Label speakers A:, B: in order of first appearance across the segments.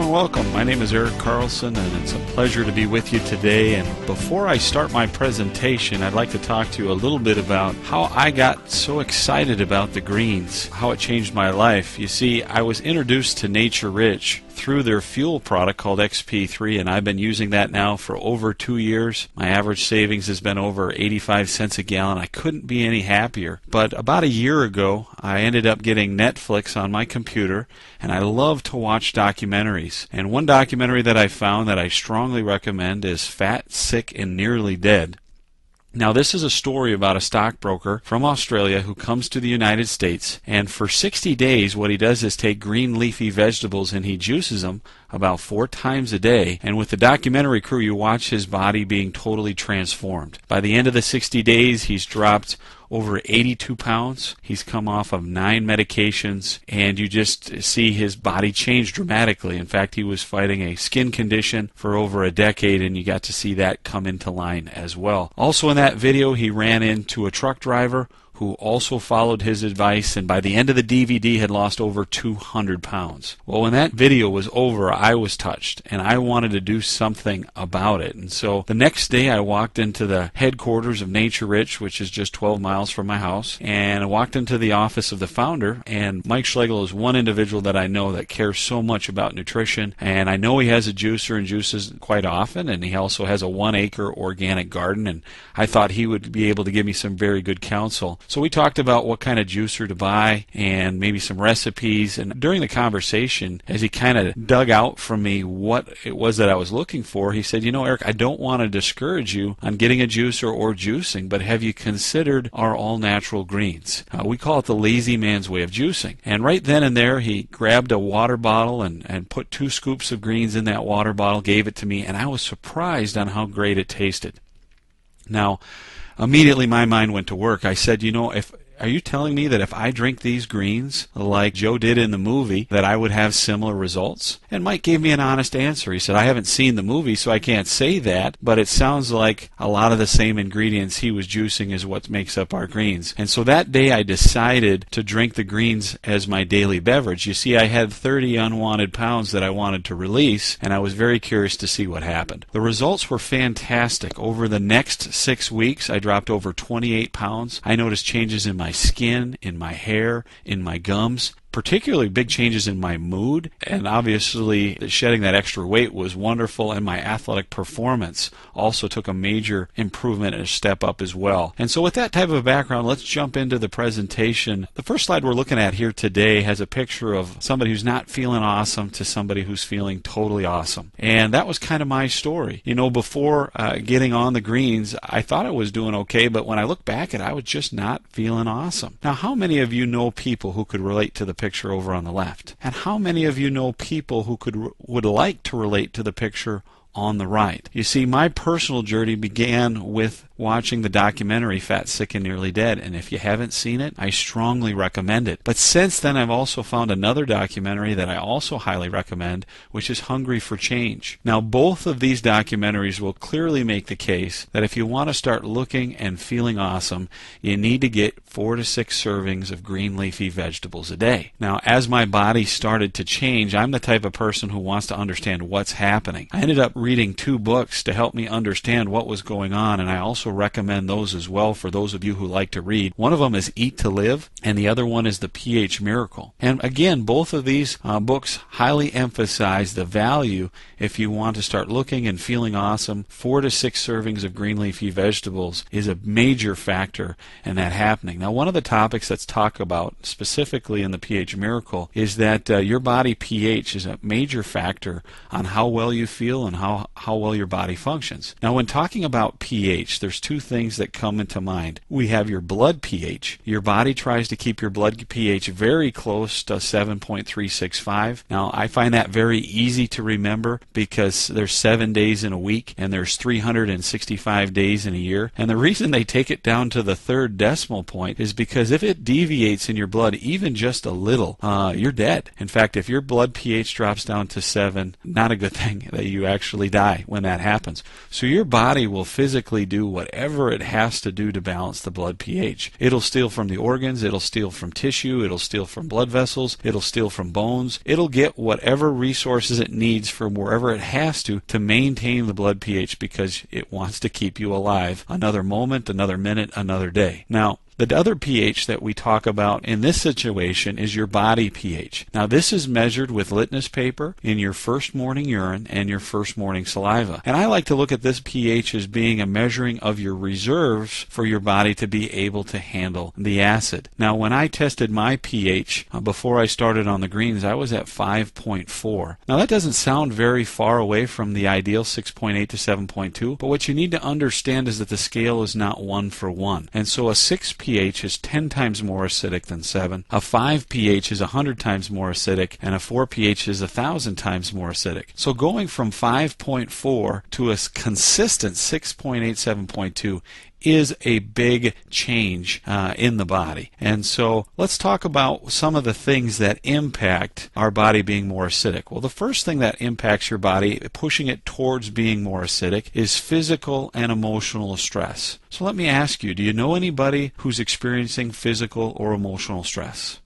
A: and welcome. My name is Eric Carlson, and it's a pleasure to be with you today. And before I start my presentation, I'd like to talk to you a little bit about how I got so excited about the greens, how it changed my life. You see, I was introduced to NatureRich through their fuel product called XP3, and I've been using that now for over 2 years. My average savings has been over 85 cents a gallon. I couldn't be any happier. But about a year ago, I ended up getting Netflix on my computer, and I love to watch documentaries. And one documentary that I found that I strongly recommend is Fat, Sick, and Nearly Dead. Now, this is a story about a stockbroker from Australia who comes to the United States, and for 60 days what he does is take green leafy vegetables and he juices them about 4 times a day. And with the documentary crew, you watch his body being totally transformed. By the end of the 60 days, he's dropped over 82 pounds. He's come off of 9 medications, and you just see his body change dramatically. In fact, he was fighting a skin condition for over a decade, and you got to see that come into line as well. Also in that video, he ran into a truck driver who also followed his advice, and by the end of the DVD had lost over 200 pounds. Well, when that video was over, I was touched, and I wanted to do something about it. And so the next day I walked into the headquarters of NatureRich, which is just 12 miles from my house, and I walked into the office of the founder, and Mike Schlegel is one individual that I know that cares so much about nutrition, and I know he has a juicer and juices quite often, and he also has a 1-acre organic garden, and I thought he would be able to give me some very good counsel. So we talked about what kind of juicer to buy and maybe some recipes. And during the conversation, as he kind of dug out from me what it was that I was looking for, he said, "You know, Eric, I don't want to discourage you on getting a juicer or juicing, but have you considered our all-natural greens?" We call it the lazy man's way of juicing. And right then and there, he grabbed a water bottle and put 2 scoops of greens in that water bottle, gave it to me, and I was surprised on how great it tasted. Now, immediately my mind went to work. I said, you know, are you telling me that if I drink these greens like Joe did in the movie that I would have similar results? And Mike gave me an honest answer. He said, I haven't seen the movie, so I can't say that, but it sounds like a lot of the same ingredients he was juicing is what makes up our greens. And so that day I decided to drink the greens as my daily beverage. You see, I had 30 unwanted pounds that I wanted to release, and I was very curious to see what happened. The results were fantastic. Over the next 6 weeks, I dropped over 28 pounds. I noticed changes in my skin, in my hair, in my gums, particularly big changes in my mood, and obviously shedding that extra weight was wonderful, and my athletic performance also took a major improvement and a step up as well. And so with that type of background, let's jump into the presentation. The first slide we're looking at here today has a picture of somebody who's not feeling awesome to somebody who's feeling totally awesome. And that was kind of my story. You know, before getting on the greens, I thought I was doing okay, but when I look back at it, I was just not feeling awesome. Now, how many of you know people who could relate to the picture over on the left? And how many of you know people who would like to relate to the picture on the right? You see, my personal journey began with watching the documentary Fat, Sick, and Nearly Dead, and if you haven't seen it, I strongly recommend it. But since then, I've also found another documentary that I also highly recommend, which is Hungry for Change. Now, both of these documentaries will clearly make the case that if you want to start looking and feeling awesome, you need to get 4 to 6 servings of green leafy vegetables a day. Now, as my body started to change, I'm the type of person who wants to understand what's happening. I ended up reading 2 books to help me understand what was going on, and I also recommend those as well for those of you who like to read. One of them is Eat to Live, and the other one is The pH Miracle. And again, both of these books highly emphasize the value if you want to start looking and feeling awesome. 4 to 6 servings of green leafy vegetables is a major factor in that happening. Now, one of the topics that's talked about specifically in The pH Miracle is that your body pH is a major factor on how well you feel and how well your body functions. Now, when talking about pH, there's 2 things that come into mind. We have your blood pH. Your body tries to keep your blood pH very close to 7.365. Now, I find that very easy to remember because there's 7 days in a week and there's 365 days in a year. And the reason they take it down to the 3rd decimal point is because if it deviates in your blood even just a little, you're dead. In fact, if your blood pH drops down to 7, not a good thing that you actually die when that happens. So your body will physically do whatever it has to do to balance the blood pH. It'll steal from the organs, it'll steal from tissue, it'll steal from blood vessels, it'll steal from bones. It'll get whatever resources it needs from wherever it has to maintain the blood pH, because it wants to keep you alive another moment, another minute, another day. Now, the other pH that we talk about in this situation is your body pH. Now, this is measured with litmus paper in your first morning urine and your first morning saliva. And I like to look at this pH as being a measuring of your reserves for your body to be able to handle the acid. Now, when I tested my pH before I started on the greens, I was at 5.4. Now, that doesn't sound very far away from the ideal 6.8 to 7.2, but what you need to understand is that the scale is not 1 for 1. And so a 6 pH is 10 times more acidic than 7. A 5 pH is 100 times more acidic, and a 4 pH is 1,000 times more acidic. So going from 5.4 to a consistent 6.8, 7.2 is a big change in the body. And so let's talk about some of the things that impact our body being more acidic. Well, the first thing that impacts your body, pushing it towards being more acidic, is physical and emotional stress. So let me ask you, do you know anybody who's experiencing physical or emotional stress?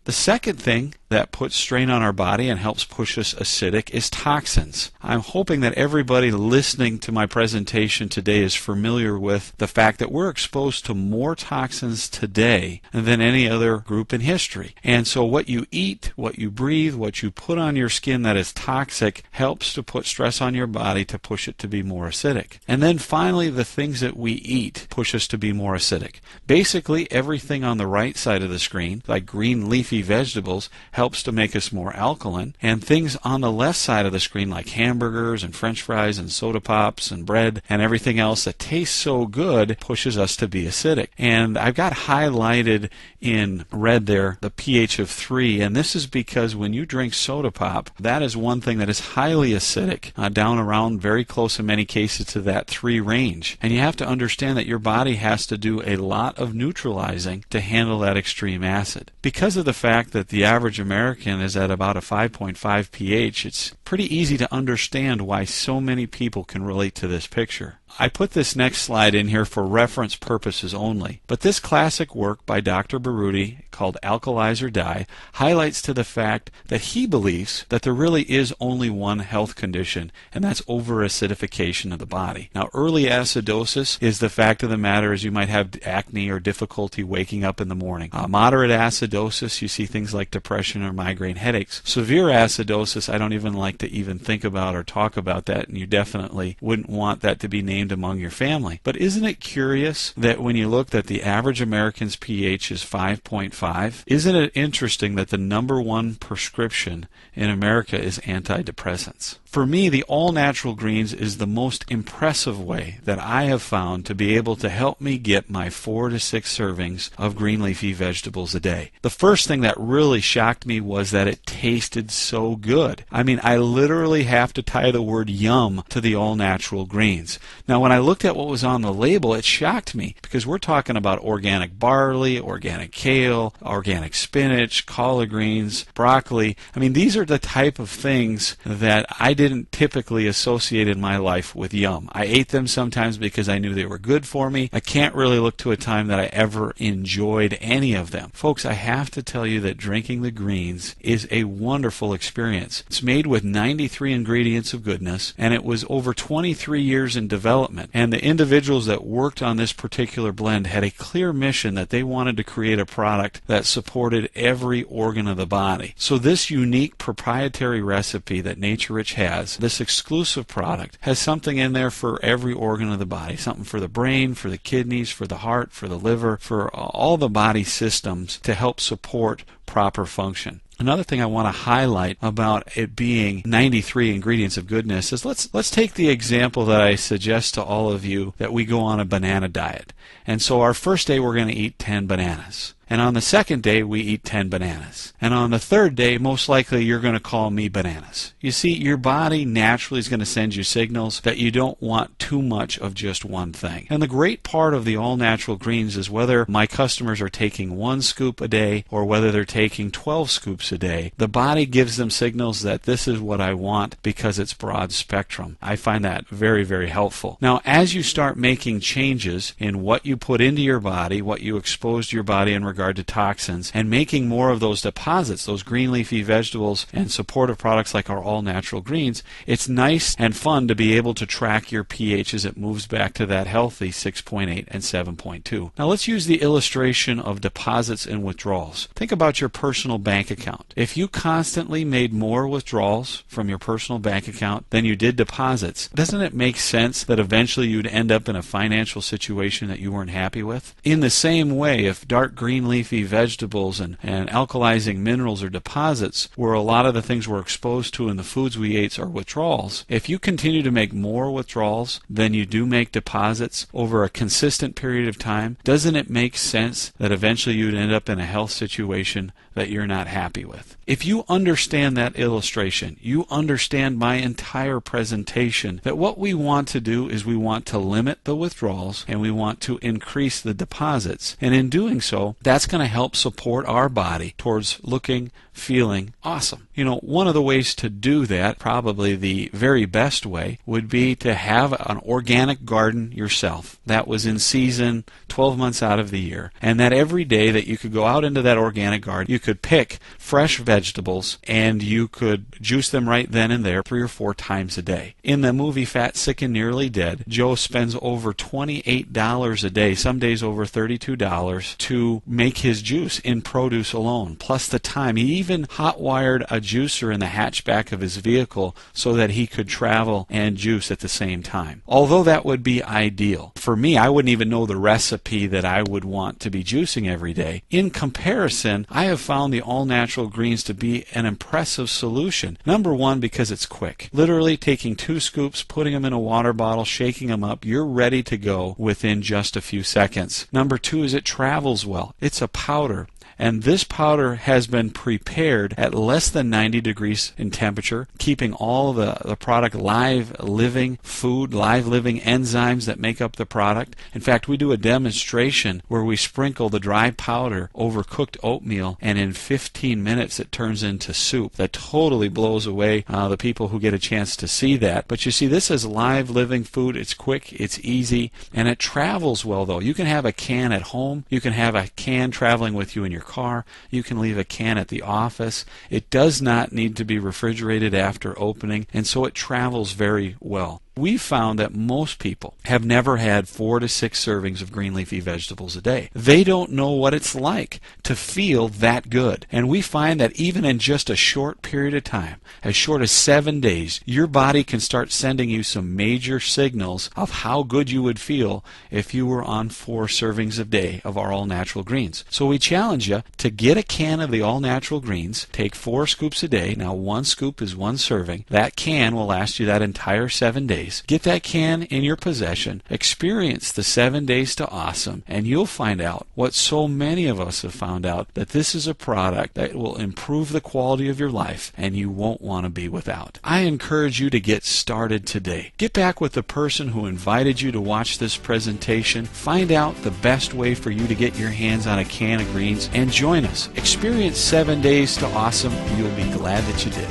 A: The second thing that puts strain on our body and helps push us acidic is toxins. I'm hoping that everybody listening to my presentation today is familiar with the fact that we're exposed to more toxins today than any other group in history. And so what you eat, what you breathe, what you put on your skin that is toxic helps to put stress on your body to push it to be more acidic. And then finally, the things that we eat push us to be more acidic. Basically, everything on the right side of the screen, like green leafy vegetables, helps to make us more alkaline, and things on the left side of the screen like hamburgers and french fries and soda pops and bread and everything else that tastes so good pushes us to be acidic. And I've got highlighted in red there the pH of 3, and this is because when you drink soda pop, that is one thing that is highly acidic, down around very close in many cases to that 3 range. And you have to understand that your body has to do a lot of neutralizing to handle that extreme acid. Because of the fact that the average American is at about a 5.5 pH, it's pretty easy to understand why so many people can relate to this picture. I put this next slide in here for reference purposes only, but this classic work by Dr. Baruti called Alkalize or Die highlights to the fact that he believes that there really is only one health condition, and that's over-acidification of the body. Now, early acidosis is the fact of the matter is you might have acne or difficulty waking up in the morning. Moderate acidosis, you see things like depression or migraine headaches. Severe acidosis, I don't even like to even think about or talk about that, and you definitely wouldn't want that to be named among your family. But isn't it curious that when you look that the average American's pH is 5.5, isn't it interesting that the #1 prescription in America is antidepressants? For me, the all-natural greens is the most impressive way that I have found to be able to help me get my 4 to 6 servings of green leafy vegetables a day. The first thing that really shocked me was that it tasted so good. I mean, I literally have to tie the word yum to the all-natural greens. Now, when I looked at what was on the label, it shocked me because we're talking about organic barley, organic kale, organic spinach, collard greens, broccoli. I mean, these are the type of things that I didn't typically associate in my life with yum. I ate them sometimes because I knew they were good for me. I can't really look to a time that I ever enjoyed any of them. Folks, I have to tell you that drinking the greens is a wonderful experience. It's made with 93 ingredients of goodness, and it was over 23 years in development. And the individuals that worked on this particular blend had a clear mission that they wanted to create a product that supported every organ of the body. So this unique proprietary recipe that NatureRich has, this exclusive product, has something in there for every organ of the body. Something for the brain, for the kidneys, for the heart, for the liver, for all the body systems to help support proper function. Another thing I want to highlight about it being 93 ingredients of goodness is let's take the example that I suggest to all of you that we go on a banana diet. And so our first day we're going to eat 10 bananas. And on the second day, we eat 10 bananas. And on the third day, most likely you're going to call me bananas. You see, your body naturally is going to send you signals that you don't want too much of just one thing. And the great part of the all-natural greens is whether my customers are taking 1 scoop a day or whether they're taking 12 scoops a day, the body gives them signals that this is what I want because it's broad spectrum. I find that very, very helpful. Now, as you start making changes in what you put into your body, what you expose to your body in regard to toxins, and making more of those deposits, those green leafy vegetables and supportive products like our all-natural greens, it's nice and fun to be able to track your pH as it moves back to that healthy 6.8 and 7.2. Now let's use the illustration of deposits and withdrawals. Think about your personal bank account. If you constantly made more withdrawals from your personal bank account than you did deposits, doesn't it make sense that eventually you'd end up in a financial situation that you weren't happy with? In the same way, if dark green leafy vegetables and alkalizing minerals or deposits were a lot of the things we're exposed to in the foods we ate are withdrawals, if you continue to make more withdrawals than you do make deposits over a consistent period of time, doesn't it make sense that eventually you'd end up in a health situation that you're not happy with? If you understand that illustration, you understand my entire presentation, that what we want to do is we want to limit the withdrawals and we want to increase the deposits. And in doing so, that's going to help support our body towards looking, feeling awesome. You know, one of the ways to do that, probably the very best way, would be to have an organic garden yourself that was in season 12 months out of the year, and that every day that you could go out into that organic garden, you could pick fresh vegetables and you could juice them right then and there 3 or 4 times a day. In the movie Fat, Sick, and Nearly Dead, Joe spends over $28 a day, some days over $32, to make his juice in produce alone, plus the time. He even hot-wired a juicer in the hatchback of his vehicle so that he could travel and juice at the same time. Although that would be ideal. For me, I wouldn't even know the recipe that I would want to be juicing every day. In comparison, I have found the all-natural greens to be an impressive solution. Number one, because it's quick. Literally taking 2 scoops, putting them in a water bottle, shaking them up, you're ready to go within just a few seconds. Number two is it travels well. It's a powder. And this powder has been prepared at less than 90 degrees in temperature, keeping all the product live, living food, live, living enzymes that make up the product. In fact, we do a demonstration where we sprinkle the dry powder over cooked oatmeal, and in 15 minutes it turns into soup. That totally blows away the people who get a chance to see that. But you see, this is live, living food. It's quick, it's easy, and it travels well, though. You can have a can at home. You can have a can traveling with you in your car. You can leave a can at the office. It does not need to be refrigerated after opening, and so it travels very well. We found that most people have never had 4 to 6 servings of green leafy vegetables a day. They don't know what it's like to feel that good. And we find that even in just a short period of time, as short as 7 days, your body can start sending you some major signals of how good you would feel if you were on 4 servings a day of our all-natural greens. So we challenge you to get a can of the all-natural greens, take 4 scoops a day. Now 1 scoop is 1 serving. That can will last you that entire 7 days. Get that can in your possession, experience the 7 days to awesome, and you'll find out what so many of us have found out, that this is a product that will improve the quality of your life and you won't want to be without. I encourage you to get started today. Get back with the person who invited you to watch this presentation. Find out the best way for you to get your hands on a can of greens and join us. Experience 7 days to awesome. You'll be glad that you did.